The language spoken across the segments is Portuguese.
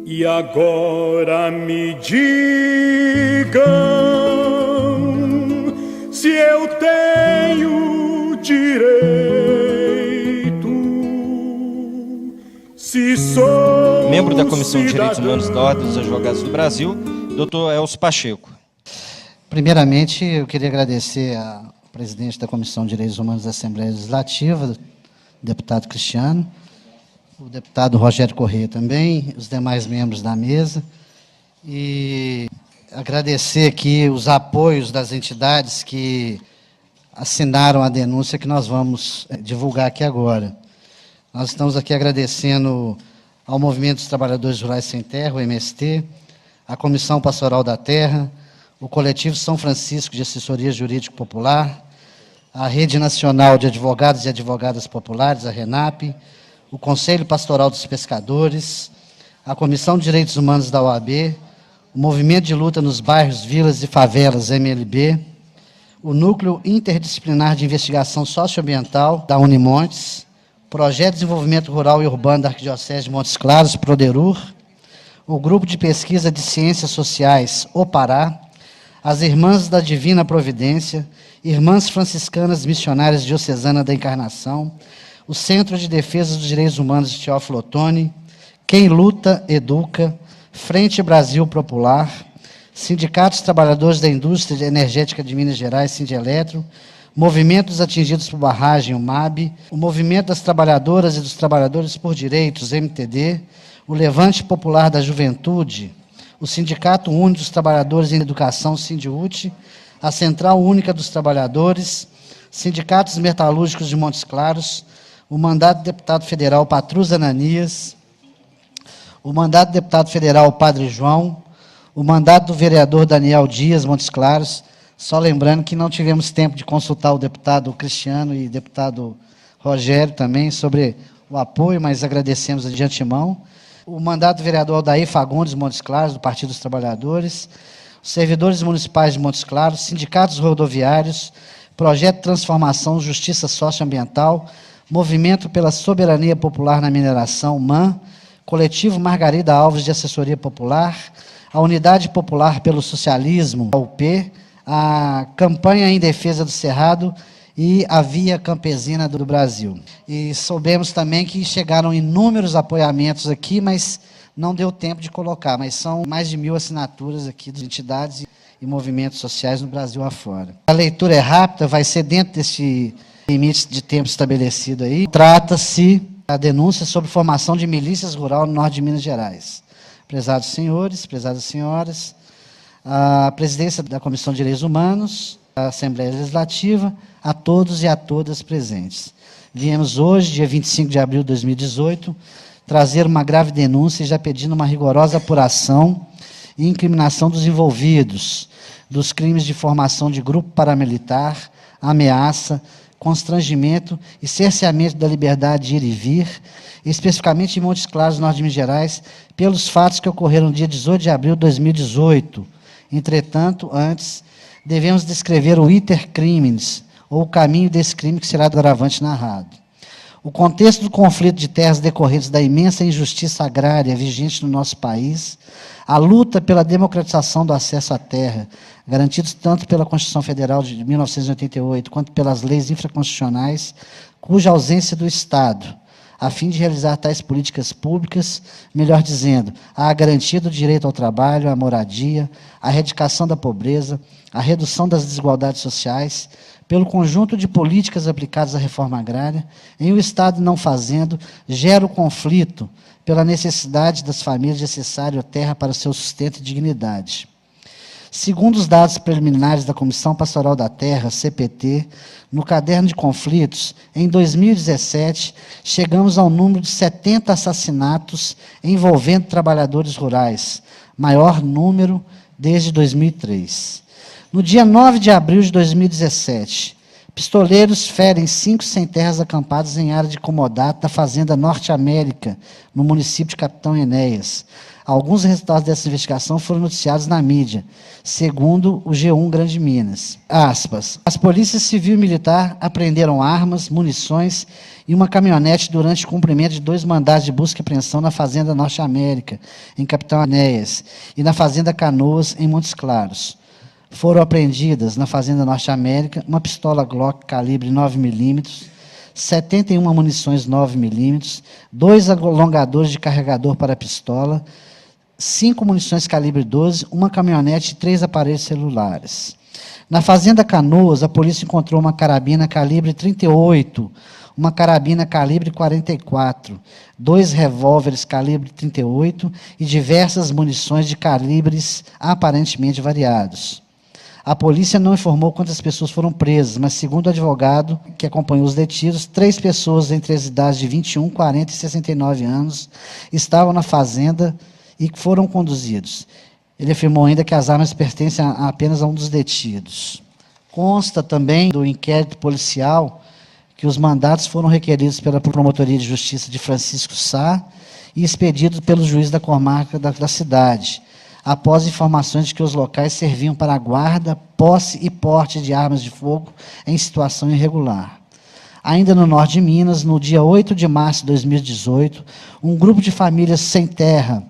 E agora me digam se eu tenho direito, se sou membro da Comissão de Direitos Humanos da Ordem dos Advogados do Brasil, Dr. Elcio Pacheco. Primeiramente, eu queria agradecer ao presidente da Comissão de Direitos Humanos da Assembleia Legislativa, o deputado Cristiano, o deputado Rogério Corrêa também, os demais membros da mesa, e agradecer aqui os apoios das entidades que assinaram a denúncia que nós vamos divulgar aqui agora. Nós estamos aqui agradecendo ao Movimento dos Trabalhadores Rurais Sem Terra, o MST, a Comissão Pastoral da Terra, o Coletivo São Francisco de Assessoria Jurídica Popular, a Rede Nacional de Advogados e Advogadas Populares, a RENAP, o Conselho Pastoral dos Pescadores, a Comissão de Direitos Humanos da OAB, o Movimento de Luta nos Bairros, Vilas e Favelas, MLB, o Núcleo Interdisciplinar de Investigação Socioambiental da Unimontes, Projeto de Desenvolvimento Rural e Urbano da Arquidiocese de Montes Claros, Proderur, o Grupo de Pesquisa de Ciências Sociais, OPARÁ, as Irmãs da Divina Providência, Irmãs Franciscanas Missionárias Diocesana da Encarnação, o Centro de Defesa dos Direitos Humanos de Teófilo Otoni, Quem Luta, Educa, Frente Brasil Popular, Sindicatos Trabalhadores da Indústria Energética de Minas Gerais, Sindeletro, Movimento dos Atingidos por Barragem, o MAB, o Movimento das Trabalhadoras e dos Trabalhadores por Direitos, MTD, o Levante Popular da Juventude, o Sindicato Único dos Trabalhadores em Educação, Sindiúte, a Central Única dos Trabalhadores, Sindicatos Metalúrgicos de Montes Claros, o mandato do deputado federal Patrus Ananias, o mandato do deputado federal Padre João, o mandato do vereador Daniel Dias, Montes Claros, só lembrando que não tivemos tempo de consultar o deputado Cristiano e o deputado Rogério também sobre o apoio, mas agradecemos de antemão. O mandato do vereador Aldair Fagundes, Montes Claros, do Partido dos Trabalhadores, os servidores municipais de Montes Claros, sindicatos rodoviários, Projeto de Transformação Justiça Socioambiental, Movimento pela Soberania Popular na Mineração, MAN, Coletivo Margarida Alves de Assessoria Popular, a Unidade Popular pelo Socialismo, a UP, a Campanha em Defesa do Cerrado e a Via Campesina do Brasil. E soubemos também que chegaram inúmeros apoiamentos aqui, mas não deu tempo de colocar, mas são mais de 1000 assinaturas aqui de entidades e movimentos sociais no Brasil afora. A leitura é rápida, vai ser dentro desse limite de tempo estabelecido aí. Trata-se da denúncia sobre formação de milícias rurais no norte de Minas Gerais. Prezados senhores, prezadas senhoras, a presidência da Comissão de Direitos Humanos, a Assembleia Legislativa, a todos e a todas presentes. Viemos hoje, dia 25 de abril de 2018, trazer uma grave denúncia e já pedindo uma rigorosa apuração e incriminação dos envolvidos, dos crimes de formação de grupo paramilitar, ameaça, constrangimento e cerceamento da liberdade de ir e vir, especificamente em Montes Claros, norte de Minas Gerais, pelos fatos que ocorreram no dia 18 de abril de 2018. Entretanto, antes, devemos descrever o iter criminis, ou o caminho desse crime que será doravante narrado. O contexto do conflito de terras decorrentes da imensa injustiça agrária vigente no nosso país, a luta pela democratização do acesso à terra, garantidos tanto pela Constituição Federal de 1988, quanto pelas leis infraconstitucionais, cuja ausência do Estado, a fim de realizar tais políticas públicas, melhor dizendo, a garantia do direito ao trabalho, à moradia, a erradicação da pobreza, a redução das desigualdades sociais, pelo conjunto de políticas aplicadas à reforma agrária, em o Estado não fazendo, gera o conflito pela necessidade das famílias de acessarem a terra para o seu sustento e dignidade. Segundo os dados preliminares da Comissão Pastoral da Terra, CPT, no caderno de conflitos, em 2017, chegamos ao número de 70 assassinatos envolvendo trabalhadores rurais, maior número desde 2003. No dia 9 de abril de 2017, Pistoleiros ferem 5 sem-terras acampados em área de comodato da Fazenda Norte América, no município de Capitão Enéas. Alguns resultados dessa investigação foram noticiados na mídia, segundo o G1 Grande Minas. Aspas. As polícias civil e militar apreenderam armas, munições e uma caminhonete durante o cumprimento de 2 mandados de busca e apreensão na Fazenda Norte América, em Capitão Enéas, e na Fazenda Canoas, em Montes Claros. Foram apreendidas na Fazenda Norte América uma pistola Glock calibre 9mm, 71 munições 9mm, 2 alongadores de carregador para a pistola, 5 munições calibre 12, uma caminhonete e 3 aparelhos celulares. Na Fazenda Canoas, a polícia encontrou uma carabina calibre 38, uma carabina calibre 44, 2 revólveres calibre 38 e diversas munições de calibres aparentemente variados. A polícia não informou quantas pessoas foram presas, mas, segundo o advogado que acompanhou os detidos, 3 pessoas entre as idades de 21, 40 e 69 anos estavam na fazenda e foram conduzidos. Ele afirmou ainda que as armas pertencem apenas a um dos detidos. Consta também do inquérito policial que os mandados foram requeridos pela Promotoria de Justiça de Francisco Sá e expedidos pelo juiz da comarca da cidade, após informações de que os locais serviam para a guarda, posse e porte de armas de fogo em situação irregular. Ainda no norte de Minas, no dia 8 de março de 2018, um grupo de famílias sem terra,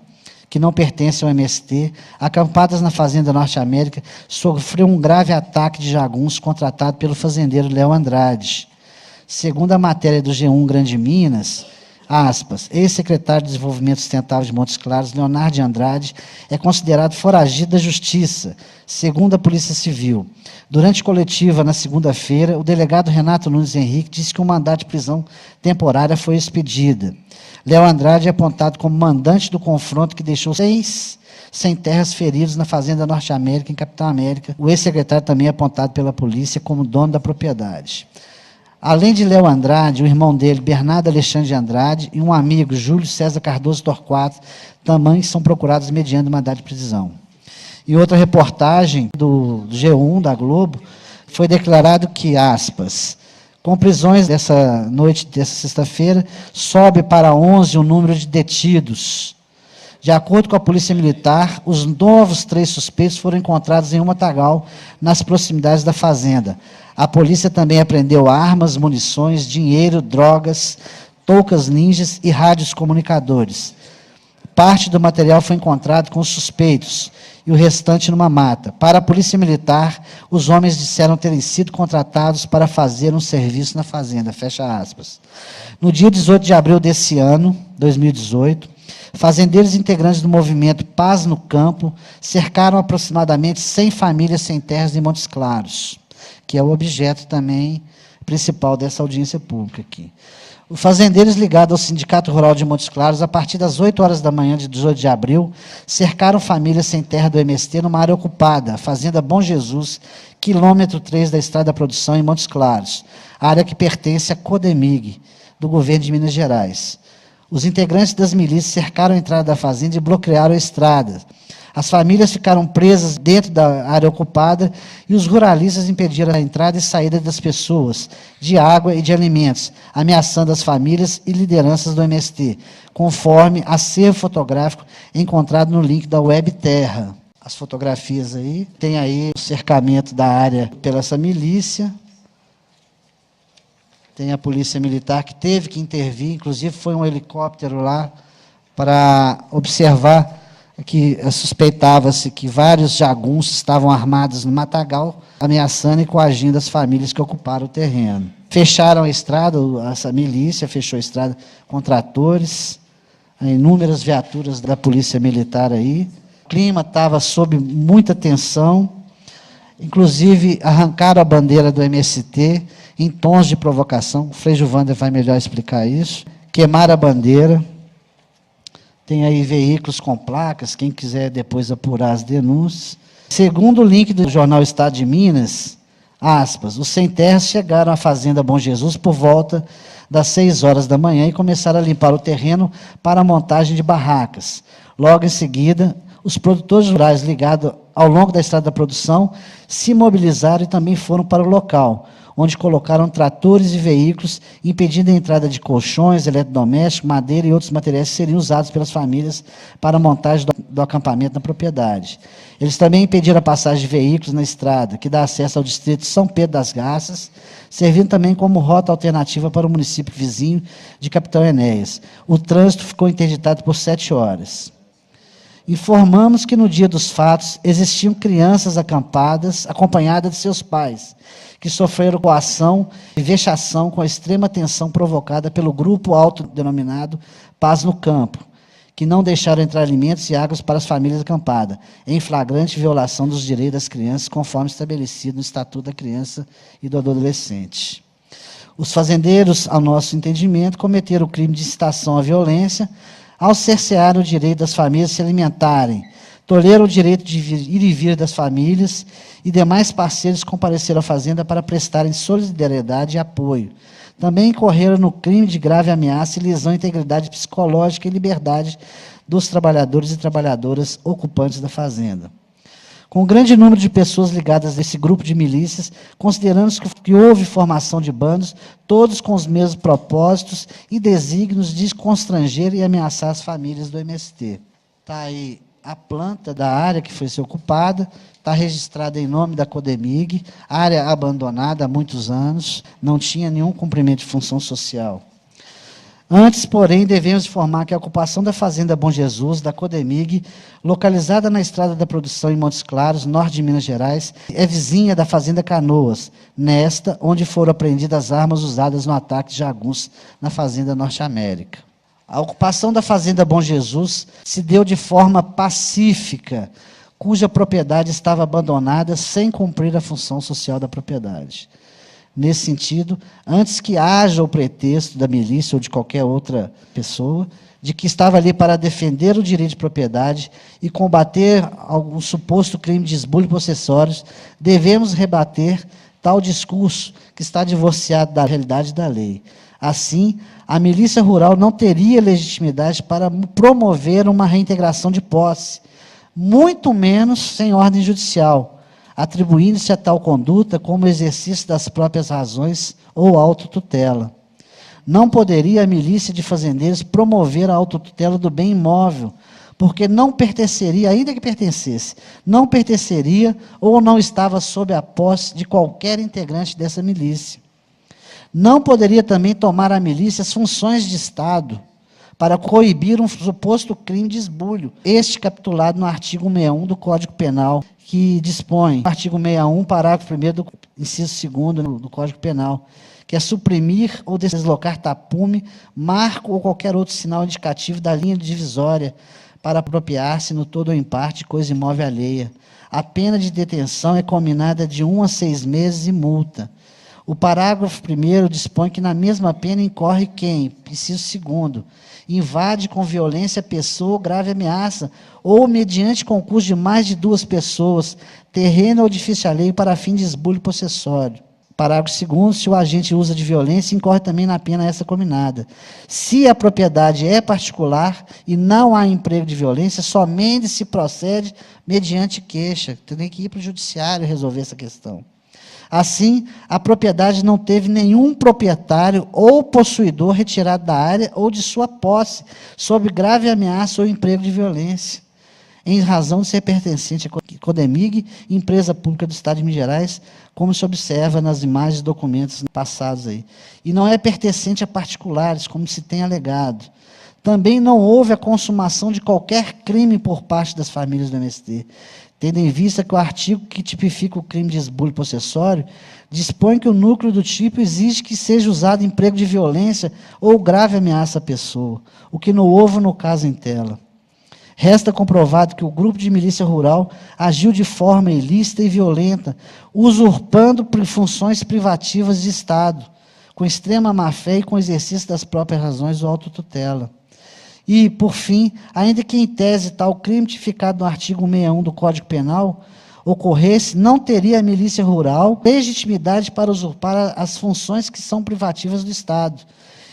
que não pertencem ao MST, acampadas na Fazenda Norte América, sofreu um grave ataque de jagunços contratado pelo fazendeiro Léo Andrade. Segundo a matéria do G1 Grande Minas, aspas, ex-secretário de Desenvolvimento Sustentável de Montes Claros, Leonardo de Andrade, é considerado foragido da Justiça, segundo a Polícia Civil. Durante coletiva, na segunda-feira, o delegado Renato Nunes Henrique disse que um mandado de prisão temporária foi expedida. Léo Andrade é apontado como mandante do confronto que deixou 6 sem-terras feridos na Fazenda Norte América, em Capitão América. O ex-secretário também é apontado pela polícia como dono da propriedade. Além de Léo Andrade, o irmão dele, Bernardo Alexandre de Andrade, e um amigo, Júlio César Cardoso Torquato, também são procurados mediante mandado de prisão. Em outra reportagem do G1, da Globo, foi declarado que, aspas, com prisões dessa noite, dessa sexta-feira, sobe para 11 o número de detidos. De acordo com a Polícia Militar, os novos 3 suspeitos foram encontrados em um matagal nas proximidades da fazenda. A polícia também apreendeu armas, munições, dinheiro, drogas, toucas ninjas e rádios comunicadores. Parte do material foi encontrado com os suspeitos e o restante numa mata. Para a Polícia Militar, os homens disseram terem sido contratados para fazer um serviço na fazenda, fecha aspas. No dia 18 de abril desse ano, 2018, fazendeiros integrantes do movimento Paz no Campo cercaram aproximadamente 100 famílias sem terras em Montes Claros, que é o objeto também principal dessa audiência pública aqui. Os fazendeiros ligados ao Sindicato Rural de Montes Claros, a partir das 8 horas da manhã de 18 de abril, cercaram famílias sem terra do MST numa área ocupada, a Fazenda Bom Jesus, quilômetro 3 da Estrada da Produção, em Montes Claros, área que pertence à Codemig, do governo de Minas Gerais. Os integrantes das milícias cercaram a entrada da fazenda e bloquearam a estrada. As famílias ficaram presas dentro da área ocupada e os ruralistas impediram a entrada e saída das pessoas, de água e de alimentos, ameaçando as famílias e lideranças do MST, conforme acervo fotográfico encontrado no link da Web Terra. As fotografias aí, tem aí o cercamento da área pela essa milícia. Tem a polícia militar que teve que intervir, inclusive foi um helicóptero lá para observar que suspeitava-se que vários jagunços estavam armados no matagal, ameaçando e coagindo as famílias que ocuparam o terreno. Fecharam a estrada, essa milícia fechou a estrada com tratores, inúmeras viaturas da polícia militar aí. O clima estava sob muita tensão, inclusive arrancaram a bandeira do MST em tons de provocação. O Frei Gilvander vai melhor explicar isso. Queimaram a bandeira. Tem aí veículos com placas, quem quiser depois apurar as denúncias. Segundo o link do jornal Estado de Minas, aspas, os sem-terras chegaram à Fazenda Bom Jesus por volta das 6 horas da manhã e começaram a limpar o terreno para a montagem de barracas. Logo em seguida, os produtores rurais ligados ao longo da estrada da produção se mobilizaram e também foram para o local, onde colocaram tratores e veículos, impedindo a entrada de colchões, eletrodomésticos, madeira e outros materiais que seriam usados pelas famílias para a montagem do acampamento na propriedade. Eles também impediram a passagem de veículos na estrada, que dá acesso ao distrito de São Pedro das Garças, servindo também como rota alternativa para o município vizinho de Capitão Enéas. O trânsito ficou interditado por 7 horas. Informamos que no dia dos fatos existiam crianças acampadas, acompanhadas de seus pais, que sofreram coação e vexação com a extrema tensão provocada pelo grupo autodenominado Paz no Campo, que não deixaram entrar alimentos e águas para as famílias acampadas, em flagrante violação dos direitos das crianças, conforme estabelecido no Estatuto da Criança e do Adolescente. Os fazendeiros, ao nosso entendimento, cometeram o crime de incitação à violência, ao cercear o direito das famílias se alimentarem, tolheram o direito de ir e vir das famílias e demais parceiros compareceram à fazenda para prestarem solidariedade e apoio. Também incorreram no crime de grave ameaça e lesão à integridade psicológica e liberdade dos trabalhadores e trabalhadoras ocupantes da fazenda. Com um grande número de pessoas ligadas a esse grupo de milícias, consideramos que houve formação de bandos, todos com os mesmos propósitos e desígnios de constranger e ameaçar as famílias do MST. Está aí a planta da área que foi ser ocupada, está registrada em nome da Codemig, área abandonada há muitos anos, não tinha nenhum cumprimento de função social. Antes, porém, devemos informar que a ocupação da Fazenda Bom Jesus, da Codemig, localizada na Estrada da Produção em Montes Claros, norte de Minas Gerais, é vizinha da Fazenda Canoas, nesta, onde foram apreendidas as armas usadas no ataque de jagunços na Fazenda Norte América. A ocupação da Fazenda Bom Jesus se deu de forma pacífica, cuja propriedade estava abandonada sem cumprir a função social da propriedade. Nesse sentido, antes que haja o pretexto da milícia ou de qualquer outra pessoa, de que estava ali para defender o direito de propriedade e combater algum suposto crime de esbulho possessórios, devemos rebater tal discurso que está divorciado da realidade da lei. Assim, a milícia rural não teria legitimidade para promover uma reintegração de posse, muito menos sem ordem judicial, atribuindo-se a tal conduta como exercício das próprias razões ou autotutela. Não poderia a milícia de fazendeiros promover a autotutela do bem imóvel, porque não pertenceria, ainda que pertencesse, não pertenceria ou não estava sob a posse de qualquer integrante dessa milícia. Não poderia também tomar a milícia as funções de Estado para coibir um suposto crime de esbulho, este capitulado no artigo 61 do Código Penal, que dispõe, no artigo 61, parágrafo 1º do inciso 2º do Código Penal, que é suprimir ou deslocar tapume, marco ou qualquer outro sinal indicativo da linha divisória para apropriar-se no todo ou em parte de coisa imóvel alheia. A pena de detenção é combinada de 1 a 6 meses e multa. O parágrafo 1º dispõe que na mesma pena incorre quem, inciso 2º, invade com violência a pessoa ou grave ameaça, ou mediante concurso de mais de 2 pessoas, terreno ou edifício alheio para fim de esbulho possessório. Parágrafo 2º, se o agente usa de violência, incorre também na pena essa combinada. Se a propriedade é particular e não há emprego de violência, somente se procede mediante queixa. Tem que ir para o judiciário resolver essa questão. Assim, a propriedade não teve nenhum proprietário ou possuidor retirado da área ou de sua posse, sob grave ameaça ou emprego de violência, em razão de ser pertencente à Codemig, empresa pública do Estado de Minas Gerais, como se observa nas imagens e documentos passados aí. E não é pertencente a particulares, como se tem alegado. Também não houve a consumação de qualquer crime por parte das famílias do MST, tendo em vista que o artigo que tipifica o crime de esbulho possessório dispõe que o núcleo do tipo exige que seja usado emprego de violência ou grave ameaça à pessoa, o que não houve no caso em tela. Resta comprovado que o grupo de milícia rural agiu de forma ilícita e violenta, usurpando funções privativas de Estado, com extrema má-fé e com exercício das próprias razões ou autotutela. E, por fim, ainda que em tese tal crime tipificado no artigo 61 do Código Penal ocorresse, não teria a milícia rural legitimidade para usurpar as funções que são privativas do Estado,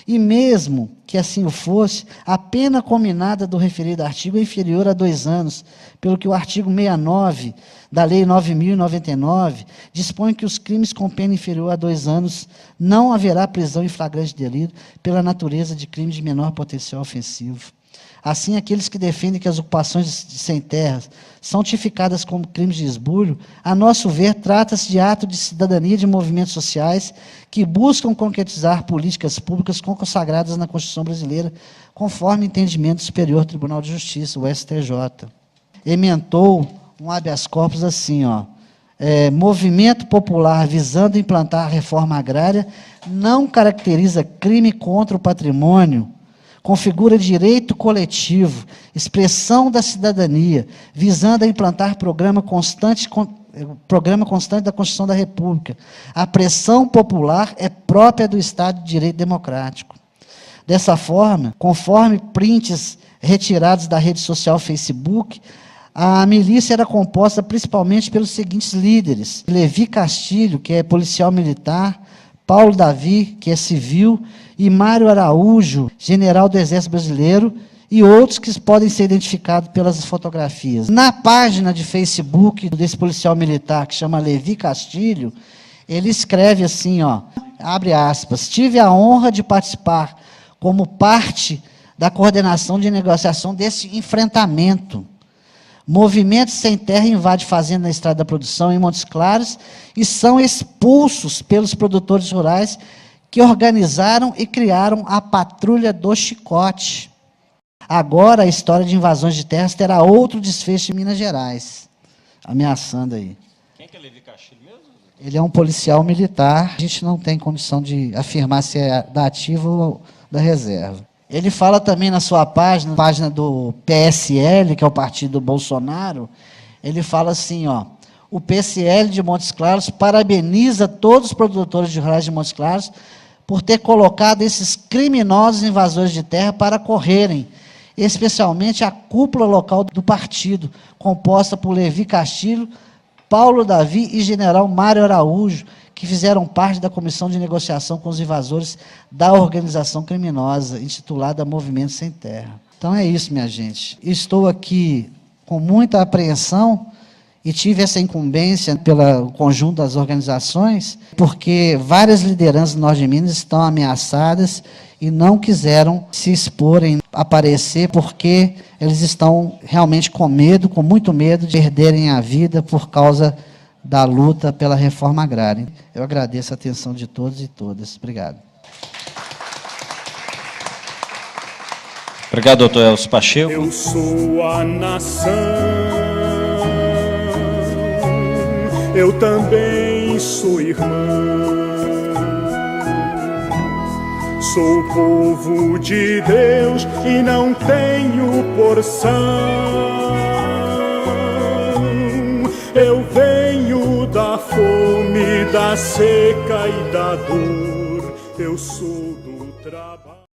E mesmo que assim o fosse, a pena combinada do referido artigo é inferior a 2 anos, pelo que o artigo 69 da Lei 9.099 dispõe que os crimes com pena inferior a 2 anos não haverá prisão em flagrante delito pela natureza de crime de menor potencial ofensivo. Assim, aqueles que defendem que as ocupações de sem terras são tipificadas como crimes de esbulho, a nosso ver, trata-se de ato de cidadania de movimentos sociais que buscam concretizar políticas públicas consagradas na Constituição brasileira, conforme entendimento do Superior Tribunal de Justiça, o STJ. Ementou um habeas corpus assim, ó, movimento popular visando implantar a reforma agrária não caracteriza crime contra o patrimônio, configura direito coletivo, expressão da cidadania, visando a implantar programa constante da Constituição da República. A pressão popular é própria do Estado de Direito Democrático. Dessa forma, conforme prints retirados da rede social Facebook, a milícia era composta principalmente pelos seguintes líderes: Levi Castilho, que é policial militar, Paulo Davi, que é civil, e Mário Araújo, general do Exército Brasileiro, e outros que podem ser identificados pelas fotografias. Na página de Facebook desse policial militar, que chama Levi Castilho, ele escreve assim, ó, abre aspas, tive a honra de participar como parte da coordenação de negociação desse enfrentamento. Movimento Sem Terra invade fazenda na Estrada da Produção, em Montes Claros, e são expulsos pelos produtores rurais que organizaram e criaram a Patrulha do Chicote. Agora a história de invasões de terras terá outro desfecho em Minas Gerais. Ameaçando aí. Quem que é Levi Castilho mesmo? Ele é um policial militar. A gente não tem condição de afirmar se é da ativa ou da reserva. Ele fala também na sua página do PSL, que é o partido do Bolsonaro, ele fala assim, ó, o PSL de Montes Claros parabeniza todos os produtores de rurais de Montes Claros por ter colocado esses criminosos invasores de terra para correrem, especialmente a cúpula local do partido, composta por Levi Castilho, Paulo Davi e general Mário Araújo, que fizeram parte da comissão de negociação com os invasores da organização criminosa, intitulada Movimento Sem Terra. Então é isso, minha gente. Estou aqui com muita apreensão e tive essa incumbência pelo conjunto das organizações, porque várias lideranças do Norte de Minas estão ameaçadas e não quiseram se exporem, aparecer, porque eles estão realmente com medo, com muito medo de perderem a vida por causa da luta pela reforma agrária. Eu agradeço a atenção de todos e todas. Obrigado. Obrigado, doutor Elcio Pacheco. Eu sou a nação, eu também sou irmão. Sou povo de Deus e não tenho porção. Eu venho da fome, da seca e da dor. Eu sou